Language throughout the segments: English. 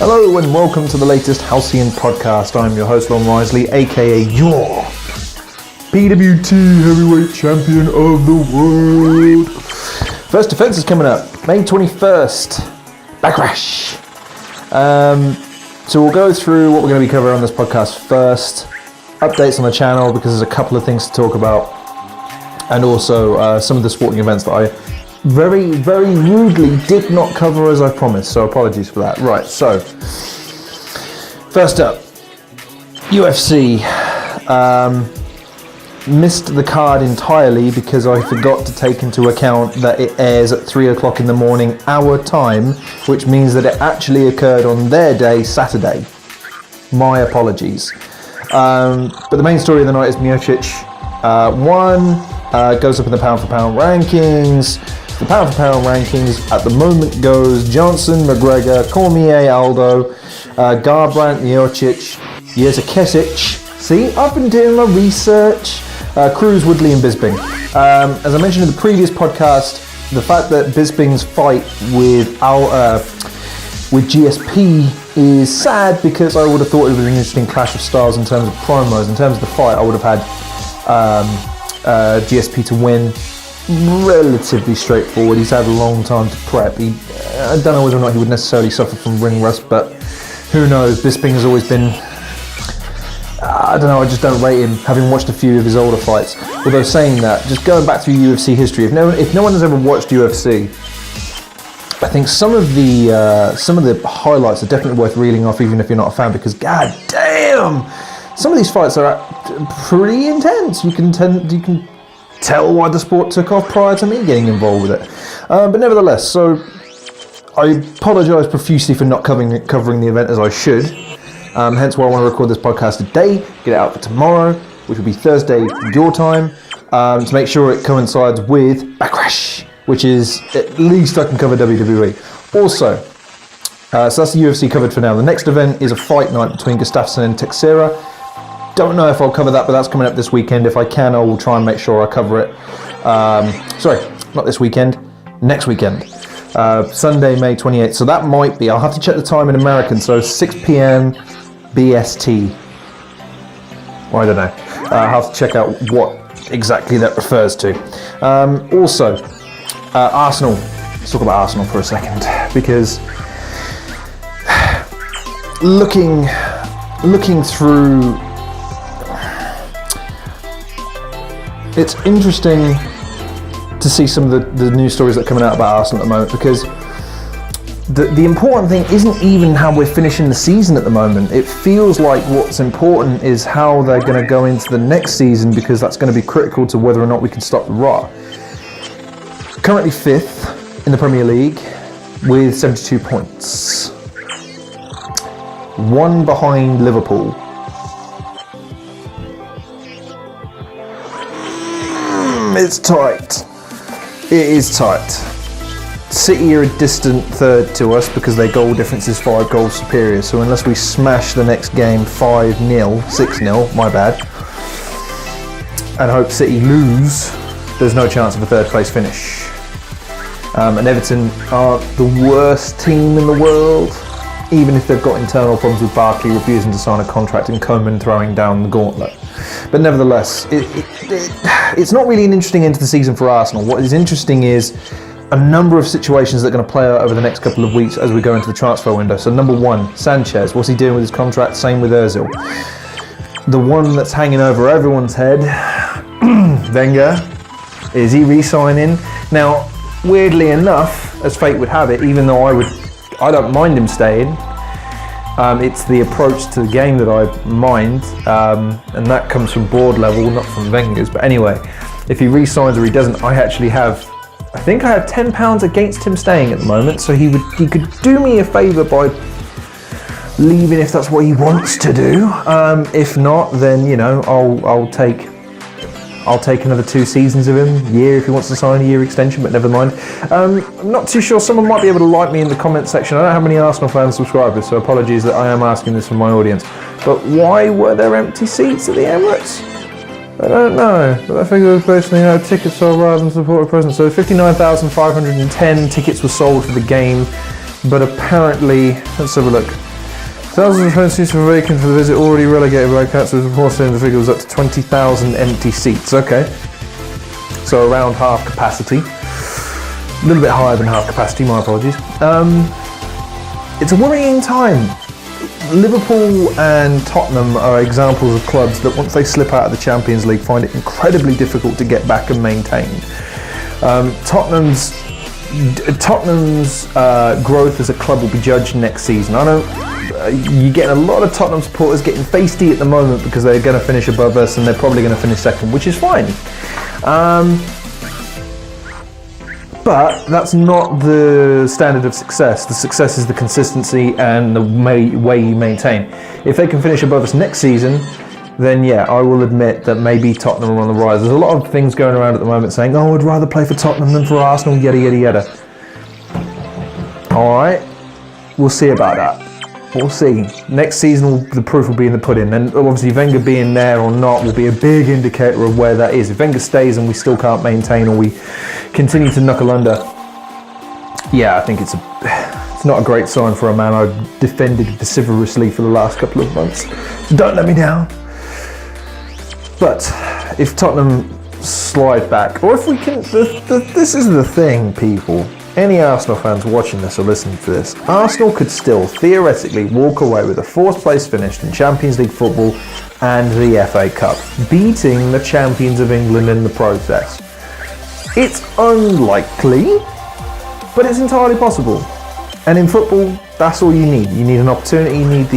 Hello and welcome to the latest Halcyon podcast. I'm your host, Lon Risley, aka your PWT Heavyweight Champion of the World. First defense is coming up, May 21st, Backlash. So we'll go through what we're going to be covering on this podcast first, updates on the channel because there's a couple of things to talk about, and also some of the sporting events that I very, very rudely did not cover as I promised, so apologies for that. Right, so first up, UFC. Missed the card entirely because I forgot to take into account that it airs at 3 o'clock in the morning our time, which means that it actually occurred on their day, Saturday. My apologies. But the main story of the night is Miocic won, goes up in the pound for pound rankings. The pound for pound rankings at the moment goes Johnson, McGregor, Cormier, Aldo, Garbrandt, Miocic, Jezza Kesic. See, I've been doing my research. Cruz, Woodley and Bisping. As I mentioned in the previous podcast, the fact that Bisping's fight with GSP is sad because I would have thought it was an interesting clash of styles in terms of promos. In terms of the fight, I would have had GSP to win. Relatively straightforward. He's had a long time to prep. I don't know whether or not he would necessarily suffer from ring rust, but who knows. Bisping has always been, I don't know, I just don't rate him, having watched a few of his older fights. Although saying that, just going back through UFC history, if no one has ever watched UFC, I think some of the highlights are definitely worth reeling off, even if you're not a fan, because god damn, some of these fights are pretty intense. You can tell why the sport took off prior to me getting involved with it. But nevertheless, so I apologise profusely for not covering the event as I should. Hence why I want to record this podcast today, get it out for tomorrow, which will be Thursday your time, to make sure it coincides with Backlash, which is at least I can cover WWE. Also, so that's the UFC covered for now. The next event is a fight night between Gustafsson and Teixeira. Don't know if I'll cover that, but that's coming up this weekend. If I can, I will try and make sure I cover it. Sorry, not this weekend, next weekend. Sunday, May 28th. So that might be, I'll have to check the time in American, so 6 p.m. BST. Or I don't know. I'll have to check out what exactly that refers to. Also, Arsenal. Let's talk about Arsenal for a second, because looking through, it's interesting to see some of the news stories that are coming out about Arsenal at the moment, because the important thing isn't even how we're finishing the season at the moment. It feels like what's important is how they're going to go into the next season, because that's going to be critical to whether or not we can stop the rot. Currently 5th in the Premier League with 72 points. 1 behind Liverpool. It's tight. It is tight. City are a distant third to us because their goal difference is 5 goals superior. So unless we smash the next game 5-0, 6-0, my bad, and hope City lose, there's no chance of a third place finish. And Everton are the worst team in the world, even if they've got internal problems with Barkley refusing to sign a contract and Koeman throwing down the gauntlet. But nevertheless, it's not really an interesting end to the season for Arsenal. What is interesting is a number of situations that are going to play out over the next couple of weeks as we go into the transfer window. So number 1, Sanchez. What's he doing with his contract? Same with Ozil. The one that's hanging over everyone's head, Wenger. Is he re-signing? Now, weirdly enough, as fate would have it, even though I don't mind him staying, it's the approach to the game that I mind, and that comes from board level, not from Wenger's. But anyway, if he re-signs or he doesn't, I think I have £10 against him staying at the moment, so he could do me a favour by leaving if that's what he wants to do. If not, then you know I'll take another 2 seasons of him, year if he wants to sign a year extension, but never mind. I'm not too sure. Someone might be able to like me in the comment section. I don't have many Arsenal fans subscribers, so apologies that I am asking this from my audience. But why were there empty seats at the Emirates? I don't know, but I figure was basically tickets sold rather than supported presence. So 59,510 tickets were sold for the game, but apparently, let's have a look. Thousands of home seats were vacant for the visit, already relegated by council. Reports saying the figure was up to 20,000 empty seats. Okay, so around half capacity, a little bit higher than half capacity. My apologies. It's a worrying time. Liverpool and Tottenham are examples of clubs that once they slip out of the Champions League find it incredibly difficult to get back and maintain. Tottenham's growth as a club will be judged next season. I know you're getting a lot of Tottenham supporters getting feisty at the moment because they're going to finish above us and they're probably going to finish second, which is fine. But that's not the standard of success. The success is the consistency and the way you maintain. If they can finish above us next season, then yeah, I will admit that maybe Tottenham are on the rise. There's a lot of things going around at the moment saying, oh, I'd rather play for Tottenham than for Arsenal, yada, yada, yada. All right, we'll see about that. We'll see. Next season, the proof will be in the pudding. And obviously, Wenger being there or not will be a big indicator of where that is. If Wenger stays and we still can't maintain or we continue to knuckle under, yeah, I think it's not a great sign for a man I've defended vociferously for the last couple of months. Don't let me down. But if Tottenham slide back, or if we can, this is the thing, people. Any Arsenal fans watching this or listening to this, Arsenal could still theoretically walk away with a 4th place finish in Champions League football and the FA Cup, beating the champions of England in the process. It's unlikely, but it's entirely possible. And in football, that's all you need. You need an opportunity, you need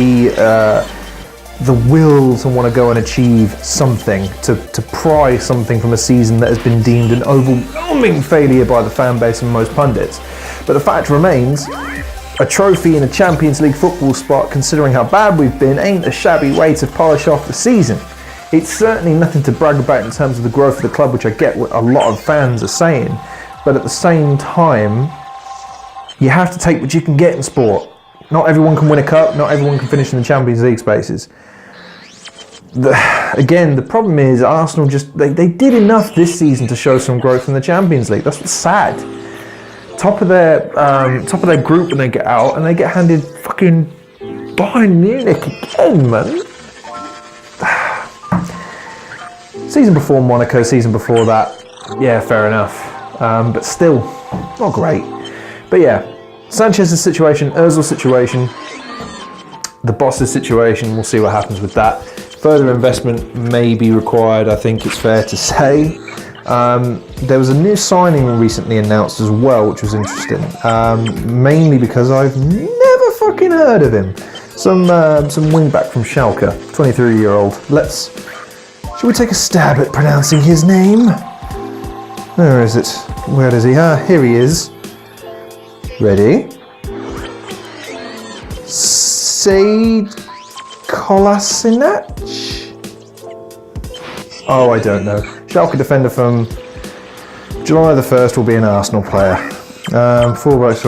the will to want to go and achieve something, to pry something from a season that has been deemed an overwhelming failure by the fan base and most pundits. But the fact remains, a trophy in a Champions League football spot, considering how bad we've been, ain't a shabby way to polish off the season. It's certainly nothing to brag about in terms of the growth of the club, which I get what a lot of fans are saying, but at the same time, you have to take what you can get in sport. Not everyone can win a cup, not everyone can finish in the Champions League spaces. Again, the problem is Arsenal they did enough this season to show some growth in the Champions League. That's what's sad. Top of their group when they get out, and they get handed fucking Bayern Munich again, man. Season before Monaco, season before that, yeah, fair enough. But still, not great. But yeah, Sanchez's situation, Ozil's situation, the boss's situation. We'll see what happens with that. Further investment may be required, I think it's fair to say. There was a new signing recently announced as well, which was interesting. Mainly because I've never fucking heard of him. Some wingback from Schalke, 23-year-old. Shall we take a stab at pronouncing his name? Where is it? Where is he? Here he is. Ready? Said Kolasinac? Oh, I don't know. Schalke defender from July the 1st will be an Arsenal player. Fullbacks,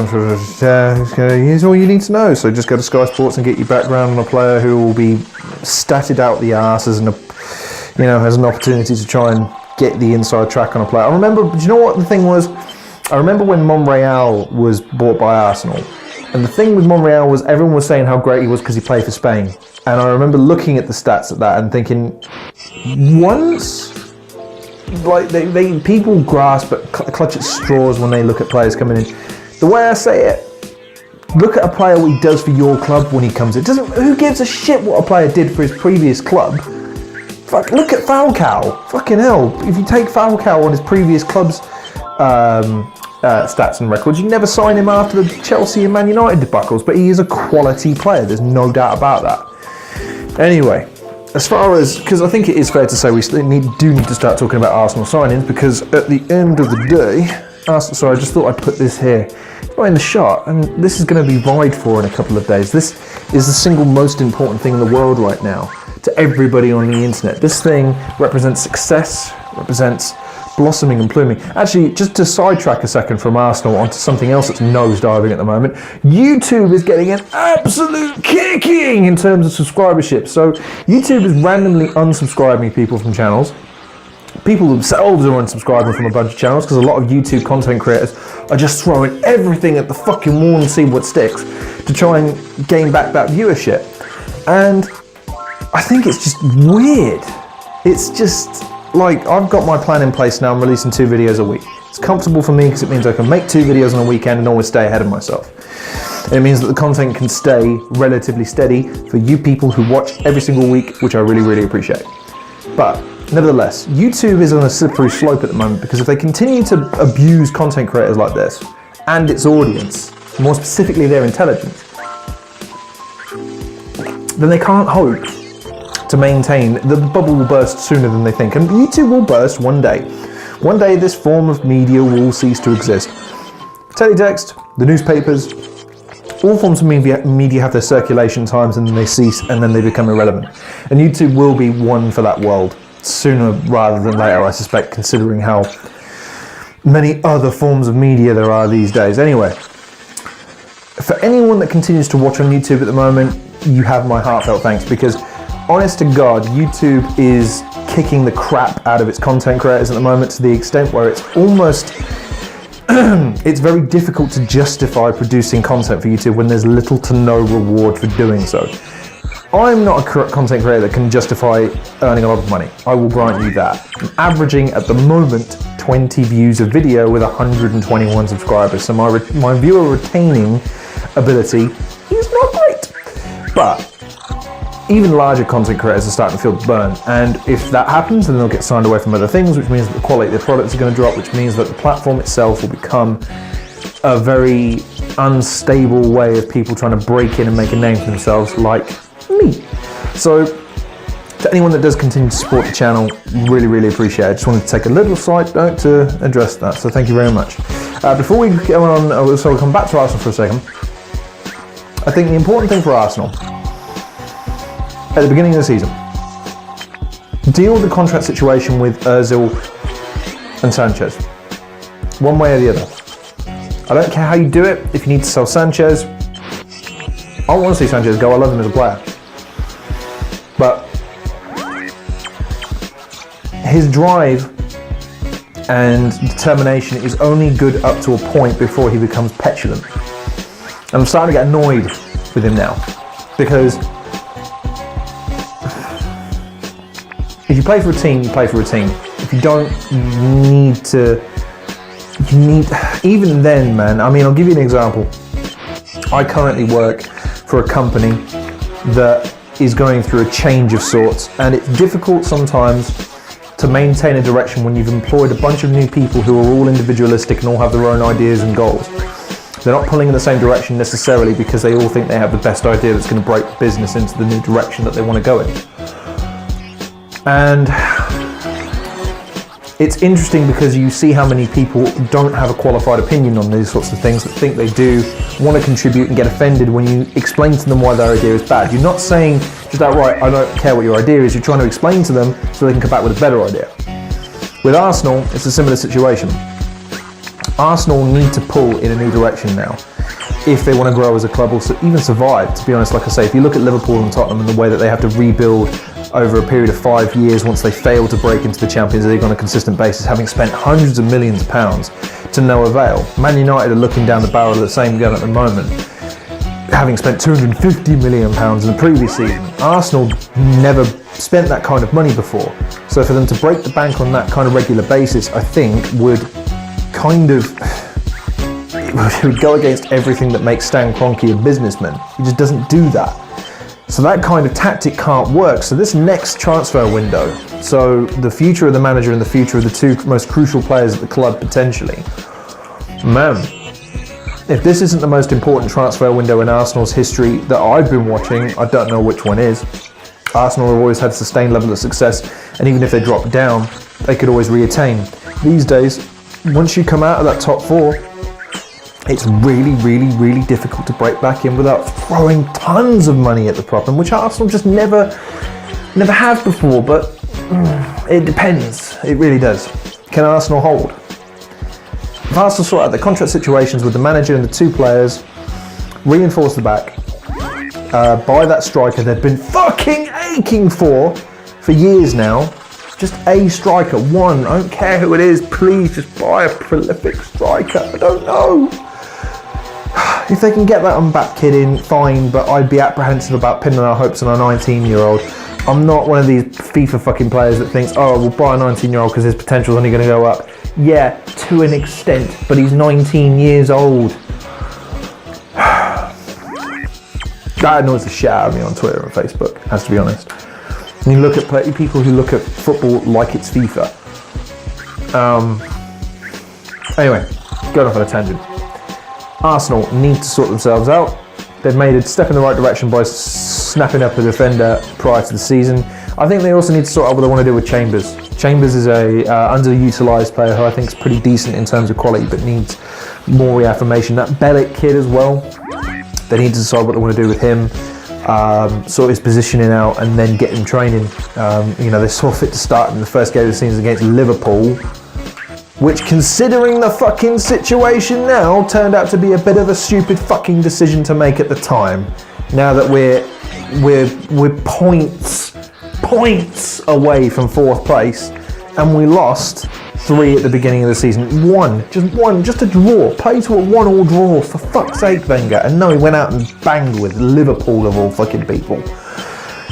here's all you need to know. So just go to Sky Sports and get your background on a player who will be statted out the arse as has an opportunity to try and get the inside track on a player. I remember, do you know what the thing was? I remember when Monreal was bought by Arsenal. And the thing with Monreal was everyone was saying how great he was because he played for Spain. And I remember looking at the stats of that and thinking, once, like people grasp at clutch at straws when they look at players coming in. The way I say it, look at a player what he does for your club when he comes in. Who gives a shit what a player did for his previous club? Fuck, look at Falcao. Fucking hell. If you take Falcao on his previous club's stats and records, you never sign him after the Chelsea and Man United debacles, but he is a quality player. There's no doubt about that. Anyway, as far as, because I think it is fair to say we do need to start talking about Arsenal signings, because at the end of the day, Sorry, I just thought I'd put this here. Right in the shot, and this is going to be vied for in a couple of days. This is the single most important thing in the world right now to everybody on the internet. This thing represents success, represents blossoming and blooming. Actually, just to sidetrack a second from Arsenal onto something else that's nosediving at the moment, YouTube is getting an absolute kicking in terms of subscribership. So YouTube is randomly unsubscribing people from channels. People themselves are unsubscribing from a bunch of channels because a lot of YouTube content creators are just throwing everything at the fucking wall and see what sticks to try and gain back that viewership. And I think it's just weird. It's just like, I've got my plan in place now. I'm releasing 2 videos a week. It's comfortable for me because it means I can make 2 videos on a weekend and always stay ahead of myself. It means that the content can stay relatively steady for you people who watch every single week, which I really, really appreciate. But nevertheless, YouTube is on a slippery slope at the moment because if they continue to abuse content creators like this and its audience, more specifically their intelligence, then they can't hope to maintain. The bubble will burst sooner than they think, and YouTube will burst one day. One day this form of media will cease to exist. Teletext, the newspapers, all forms of media have their circulation times and then they cease and then they become irrelevant. And YouTube will be one for that world sooner rather than later, I suspect, considering how many other forms of media there are these days. Anyway, for anyone that continues to watch on YouTube at the moment, you have my heartfelt thanks, because honest to God, YouTube is kicking the crap out of its content creators at the moment to the extent where it's almost it's very difficult to justify producing content for YouTube when there's little to no reward for doing so. I'm not a content creator that can justify earning a lot of money. I will grant you that. I'm averaging at the moment 20 views a video with 121 subscribers, so my viewer retaining ability is not great. But even larger content creators are starting to feel the burn, and if that happens, then they'll get signed away from other things, which means that the quality of their products are going to drop, which means that the platform itself will become a very unstable way of people trying to break in and make a name for themselves, like me. So, to anyone that does continue to support the channel, really, really appreciate it. I just wanted to take a little side note to address that, so thank you very much. Before we go on, so we'll come back to Arsenal for a second. I think the important thing for Arsenal, at the beginning of the season, deal with the contract situation with Ozil and Sanchez, one way or the other. I don't care how you do it. If you need to sell Sanchez, I want to see Sanchez go. I love him as a player, but his drive and determination is only good up to a point before he becomes petulant. And I'm starting to get annoyed with him now, because if you play for a team, you play for a team. If you don't, you need, even then, man, I mean, I'll give you an example. I currently work for a company that is going through a change of sorts, and it's difficult sometimes to maintain a direction when you've employed a bunch of new people who are all individualistic and all have their own ideas and goals. They're not pulling in the same direction necessarily because they all think they have the best idea that's going to break the business into the new direction that they want to go in. And it's interesting because you see how many people don't have a qualified opinion on these sorts of things, that think they do want to contribute and get offended when you explain to them why their idea is bad. You're not saying just outright, I don't care what your idea is. You're trying to explain to them so they can come back with a better idea. With Arsenal, it's a similar situation. Arsenal need to pull in a new direction now if they want to grow as a club or even survive. To be honest, like I say, if you look at Liverpool and Tottenham and the way that they have to rebuild over a period of 5 years once they fail to break into the Champions League on a consistent basis, having spent hundreds of millions of pounds to no avail. Man United are looking down the barrel of the same gun at the moment, having spent £250 million in the previous season. Arsenal never spent that kind of money before. So for them to break the bank on that kind of regular basis, I think would kind of, it would go against everything that makes Stan Kroenke a businessman. He just doesn't do that. So that kind of tactic can't work. So this next transfer window, so the future of the manager and the future of the two most crucial players at the club potentially, man, if this isn't the most important transfer window in Arsenal's history that I've been watching, I don't know which one is. Arsenal have always had a sustained level of success, and even if they drop down, they could always reattain. These days, once you come out of that top 4, it's really, really, really difficult to break back in without throwing tons of money at the problem, which Arsenal just never have before, but it depends. It really does. Can Arsenal hold? If Arsenal sort out the contract situations with the manager and the 2 players, reinforce the back, buy that striker they've been fucking aching for years now. Just a striker, one. I don't care who it is. Please just buy a prolific striker. I don't know. If they can get that unbacked kid in, fine, but I'd be apprehensive about pinning our hopes on a 19-year-old. I'm not one of these FIFA fucking players that thinks, oh, we'll buy a 19-year-old because his potential is only going to go up. Yeah, to an extent, but he's 19 years old. That annoys the shit out of me on Twitter and Facebook, has to be honest. And you look at people who look at football like it's FIFA. Anyway, going off on a tangent. Arsenal need to sort themselves out. They've made a step in the right direction by snapping up a defender prior to the season. I think they also need to sort out what they want to do with Chambers. Chambers is a underutilised player who I think is pretty decent in terms of quality, but needs more reaffirmation. That Bellic kid as well. They need to decide what they want to do with him. Sort his positioning out and then get him training. They saw fit to start in the first game of the season against Liverpool, which, considering the fucking situation now, turned out to be a bit of a stupid fucking decision to make at the time. Now that we're points away from 4th place, and we lost 3 at the beginning of the season. Just a draw. Play to a 1-1 draw, for fuck's sake, Wenger. And no, he went out and banged with Liverpool of all fucking people.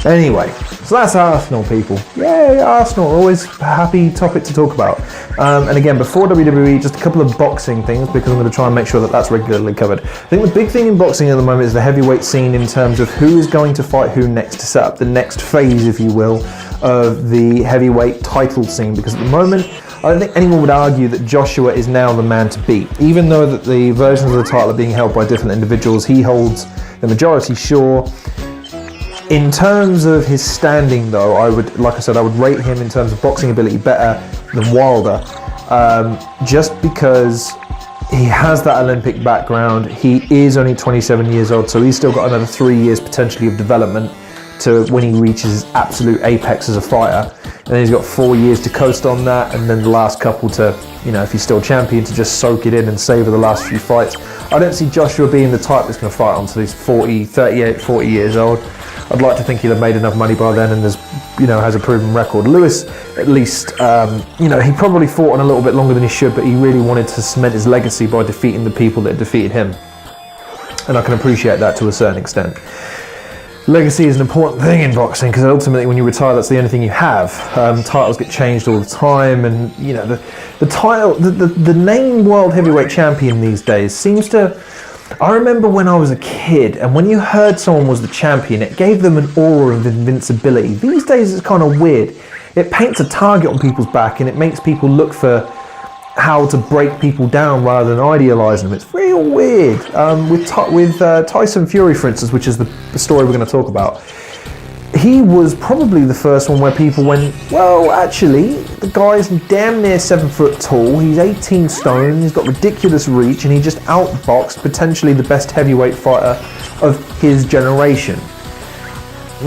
Anyway, so that's Arsenal, people. Yay, Arsenal, always a happy topic to talk about. And again, before WWE, just a couple of boxing things, because I'm going to try and make sure that that's regularly covered. I think the big thing in boxing at the moment is the heavyweight scene in terms of who is going to fight who next to set up the next phase, if you will, of the heavyweight title scene, because at the moment, I don't think anyone would argue that Joshua is now the man to beat. Even though that the versions of the title are being held by different individuals, he holds the majority, sure. In terms of his standing, though, I would rate him in terms of boxing ability better than Wilder, just because he has that Olympic background. He is only 27 years old, so he's still got another 3 years potentially of development to when he reaches his absolute apex as a fighter. And then he's got 4 years to coast on that, and then the last couple to, if he's still champion, to just soak it in and savour the last few fights. I don't see Joshua being the type that's going to fight until he's 40 years old. I'd like to think he'll have made enough money by then and has a proven record. Lewis, at least, he probably fought on a little bit longer than he should, but he really wanted to cement his legacy by defeating the people that defeated him. And I can appreciate that to a certain extent. Legacy is an important thing in boxing, because ultimately when you retire, that's the only thing you have. Titles get changed all the time, and the title, the name World Heavyweight Champion these days seems to. I remember when I was a kid, and when you heard someone was the champion, it gave them an aura of invincibility. These days it's kind of weird. It paints a target on people's back, and it makes people look for how to break people down rather than idealise them. It's real weird. With Tyson Fury, for instance, which is the story we're going to talk about, he was probably the first one where people went, well, actually, the guy's damn near 7 foot tall, he's 18 stone, he's got ridiculous reach, and he just outboxed potentially the best heavyweight fighter of his generation. I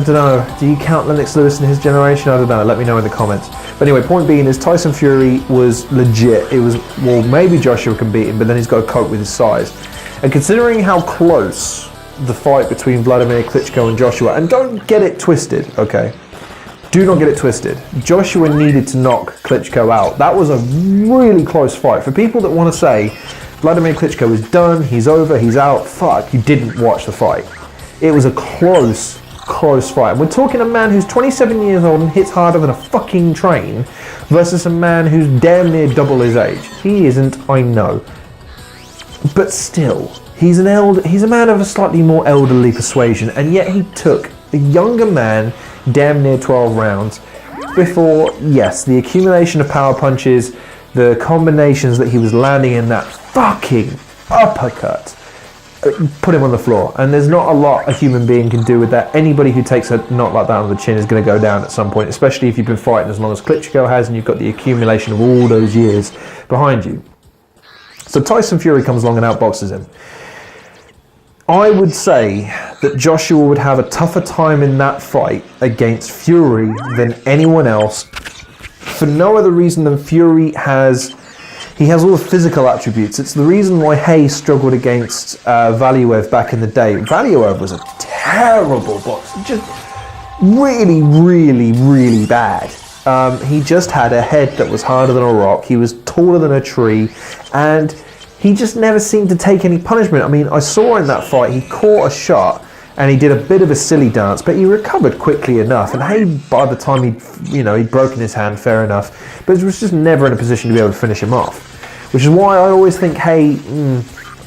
don't know. Do you count Lennox Lewis in his generation? I don't know. Let me know in the comments. But anyway, point being is Tyson Fury was legit. It was, well, maybe Joshua can beat him, but then he's got to cope with his size. And considering how close the fight between Vladimir Klitschko and Joshua, and don't get it twisted, okay? Do not get it twisted. Joshua needed to knock Klitschko out. That was a really close fight. For people that want to say, Vladimir Klitschko is done, he's over, he's out, fuck, you didn't watch the fight. It was a close fight. We're talking a man who's 27 years old and hits harder than a fucking train versus a man who's damn near double his age. He isn't, I know. But still, he's a man of a slightly more elderly persuasion, and yet he took a younger man damn near 12 rounds before, yes, the accumulation of power punches, the combinations that he was landing in, that fucking uppercut. put him on the floor. And there's not a lot a human being can do with that. Anybody who takes a knot like that on the chin is going to go down at some point, especially if you've been fighting as long as Klitschko has and you've got the accumulation of all those years behind you. So Tyson Fury comes along and outboxes him. I would say that Joshua would have a tougher time in that fight against Fury than anyone else, for no other reason than Fury has all the physical attributes. It's the reason why Hayes struggled against Valiev back in the day. Valiev was a terrible boxer, just really, really, really bad. He just had a head that was harder than a rock. He was taller than a tree, and he just never seemed to take any punishment. I mean, I saw in that fight, he caught a shot and he did a bit of a silly dance, but he recovered quickly enough. And Hay, by the time he'd broken his hand, fair enough, but he was just never in a position to be able to finish him off. Which is why I always think Hay,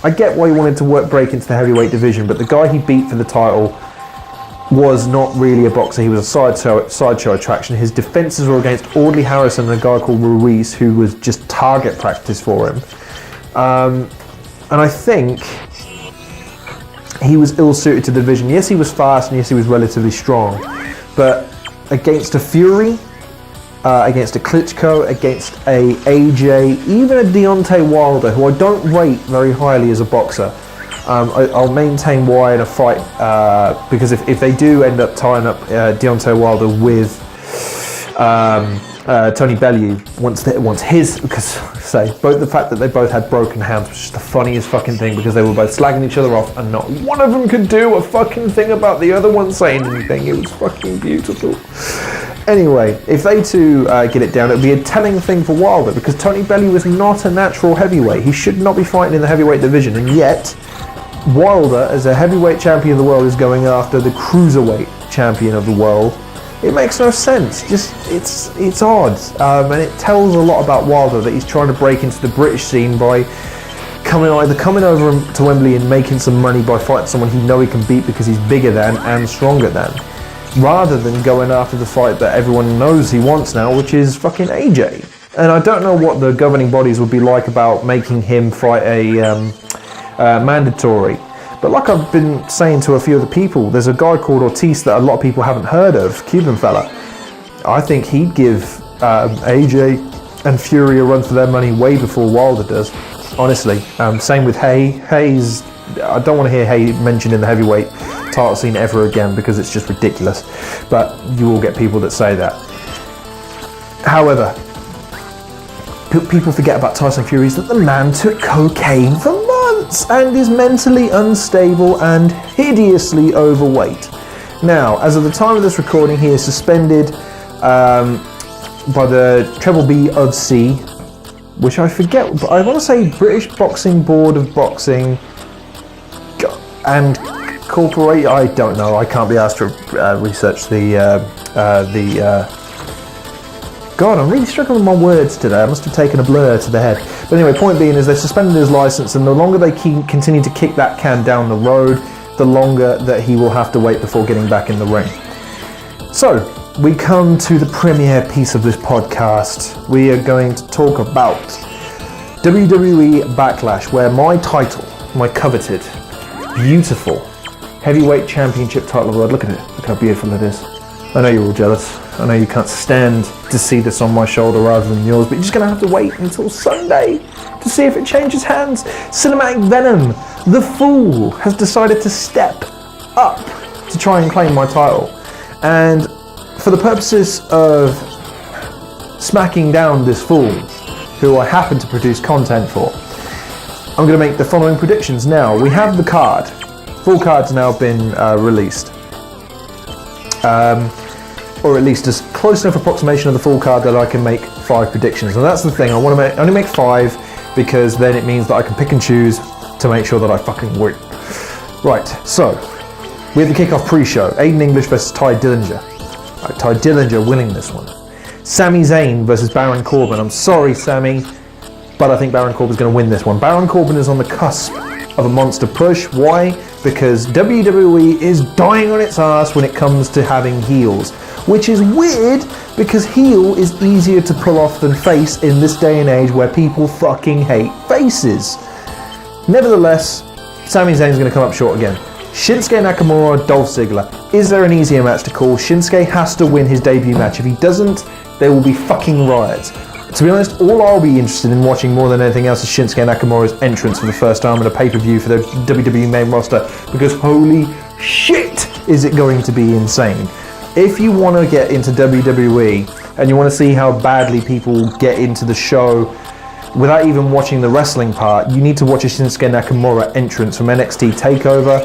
I get why he wanted to break into the heavyweight division, but the guy he beat for the title was not really a boxer. He was a sideshow attraction. His defenses were against Audley Harrison and a guy called Ruiz, who was just target practice for him. And I think he was ill-suited to the division. Yes, he was fast, and yes, he was relatively strong. But against a Fury, against a Klitschko, against a AJ, even a Deontay Wilder, who I don't rate very highly as a boxer, I'll maintain why in a fight, because if they do end up tying up Deontay Wilder with Tony Bellew, once his, because both the fact that they both had broken hands was just the funniest fucking thing, because they were both slagging each other off and not one of them could do a fucking thing about the other one saying anything. It was fucking beautiful. Anyway, if they two get it down, it would be a telling thing for Wilder, because Tony Bellew is not a natural heavyweight. He should not be fighting in the heavyweight division, and yet Wilder, as a heavyweight champion of the world, is going after the cruiserweight champion of the world. It makes no sense. Just it's odd, and it tells a lot about Wilder that he's trying to break into the British scene by coming over to Wembley and making some money by fighting someone he can beat because he's bigger than and stronger than, rather than going after the fight that everyone knows he wants now, which is fucking AJ. And I don't know what the governing bodies would be like about making him fight a mandatory. But like I've been saying to a few other people, there's a guy called Ortiz that a lot of people haven't heard of, Cuban fella. I think he'd give AJ and Fury a run for their money way before Wilder does, honestly. Same with Hayes. I don't want to hear Hay mentioned in the heavyweight title scene ever again, because it's just ridiculous. But you will get people that say that. However, people forget about Tyson Fury is that the man took cocaine for months and is mentally unstable and hideously overweight. Now, as of the time of this recording, he is suspended by the Treble B of C, which I forget, but I want to say British Boxing Board of Boxing and Corporate. I don't know. I can't be asked to research the God, I'm really struggling with my words today. I must have taken a blur to the head. But anyway, point being is they've suspended his license, and the longer they continue to kick that can down the road, the longer that he will have to wait before getting back in the ring. So, we come to the premiere piece of this podcast. We are going to talk about WWE Backlash, where my title, my coveted, beautiful heavyweight championship title of the world, look at it, look how beautiful it is. I know you're all jealous. I know you can't stand to see this on my shoulder rather than yours, but you're just going to have to wait until Sunday to see if it changes hands. Cinematic Venom, the Fool, has decided to step up to try and claim my title. And for the purposes of smacking down this Fool, who I happen to produce content for, I'm going to make the following predictions now. We have the card. Full card's now been released. Or at least as close enough approximation of the full card that I can make 5 predictions. And that's the thing, I want to only make 5, because then it means that I can pick and choose to make sure that I fucking win. Right, so we have the Kickoff Pre-show. Aiden English versus Ty Dillinger. Right, Ty Dillinger winning this one. Sami Zayn versus Baron Corbin. I'm sorry, Sami, but I think Baron Corbin's going to win this one. Baron Corbin is on the cusp of a monster push. Why? Because WWE is dying on its ass when it comes to having heels. Which is weird, because heel is easier to pull off than face in this day and age where people fucking hate faces. Nevertheless, Sami Zayn's going to come up short again. Shinsuke Nakamura, Dolph Ziggler. Is there an easier match to call? Shinsuke has to win his debut match. If he doesn't, there will be fucking riots. To be honest, all I'll be interested in watching more than anything else is Shinsuke Nakamura's entrance for the first time in a pay-per-view for the WWE main roster, because holy shit is it going to be insane. If you want to get into WWE and you want to see how badly people get into the show without even watching the wrestling part, you need to watch a Shinsuke Nakamura entrance from NXT TakeOver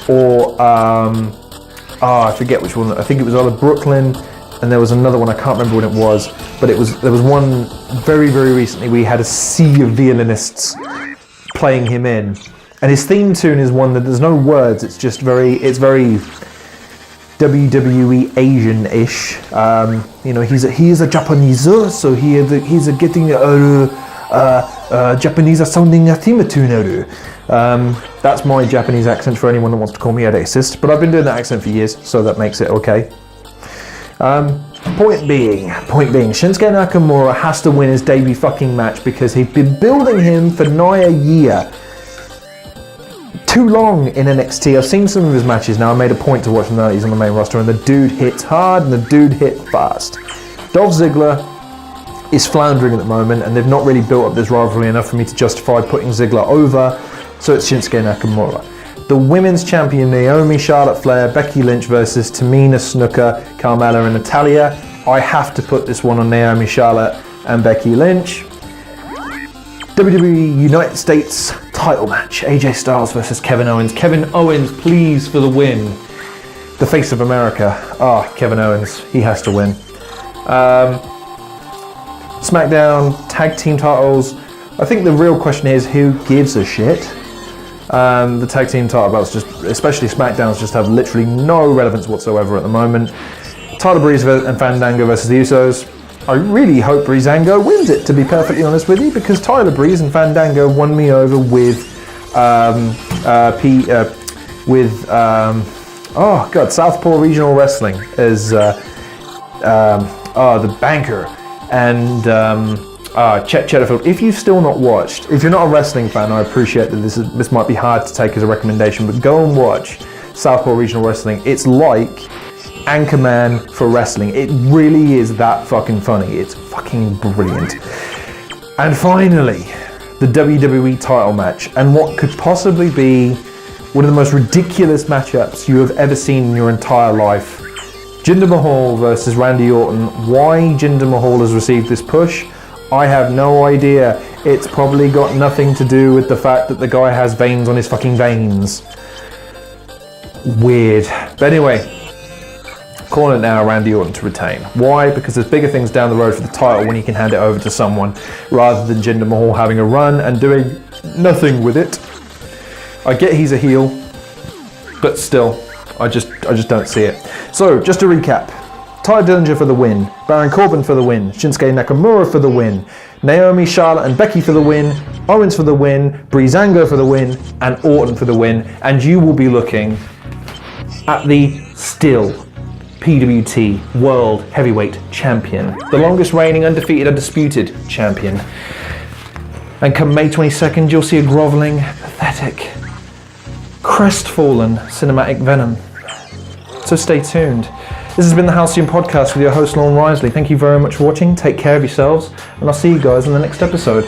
or I forget which one. I think it was either Brooklyn, and there was another one, I can't remember what it was, but there was one very, very recently where he had a sea of violinists playing him in, and his theme tune is one that there's no words. It's just very WWE Asian-ish. He is a Japanese, so he's getting Japanese sounding theme tune. That's my Japanese accent for anyone that wants to call me a racist, but I've been doing that accent for years, so that makes it okay. Point being, Shinsuke Nakamura has to win his debut fucking match because he's been building him for nigh a year. Too long in NXT. I've seen some of his matches now. I made a point to watch him now that he's on the main roster, and the dude hits hard and the dude hit fast. Dolph Ziggler is floundering at the moment, and they've not really built up this rivalry enough for me to justify putting Ziggler over, so it's Shinsuke Nakamura. The women's champion Naomi, Charlotte Flair, Becky Lynch versus Tamina, Snuka, Carmella and Natalya. I have to put this one on Naomi, Charlotte and Becky Lynch. WWE United States title match, AJ Styles versus Kevin Owens. Kevin Owens, please, for the win. The face of America. Kevin Owens, he has to win. SmackDown tag team titles. I think the real question is, who gives a shit? The tag team title belts, especially SmackDowns, just have literally no relevance whatsoever at the moment. Tyler Breeze and Fandango versus the Usos. I really hope Breezango wins it, to be perfectly honest with you, because Tyler Breeze and Fandango won me over with Southpaw Regional Wrestling as the Banker and Chet Cheddarfield. If you've still not watched, if you're not a wrestling fan, I appreciate that this might be hard to take as a recommendation, but go and watch Southpaw Regional Wrestling. It's like Anchorman for wrestling. It really is that fucking funny. It's fucking brilliant. And finally, the WWE title match, and what could possibly be one of the most ridiculous matchups you have ever seen in your entire life. Jinder Mahal versus Randy Orton. Why Jinder Mahal has received this push, I have no idea. It's probably got nothing to do with the fact that the guy has veins on his fucking veins. Weird. But anyway, calling it now, Randy Orton to retain. Why? Because there's bigger things down the road for the title when he can hand it over to someone, rather than Jinder Mahal having a run and doing nothing with it. I get he's a heel, but still, I just don't see it. So, just to recap. Ty Dillinger for the win, Baron Corbin for the win, Shinsuke Nakamura for the win, Naomi, Charlotte and Becky for the win, Owens for the win, Breezango for the win, and Orton for the win. And you will be looking at the still PWT World Heavyweight Champion, the longest reigning undefeated, undisputed champion. And come May 22nd, you'll see a grovelling, pathetic, crestfallen cinematic Venom. So stay tuned. This has been the Halcyon Podcast with your host, Lorne Risley. Thank you very much for watching. Take care of yourselves, and I'll see you guys in the next episode.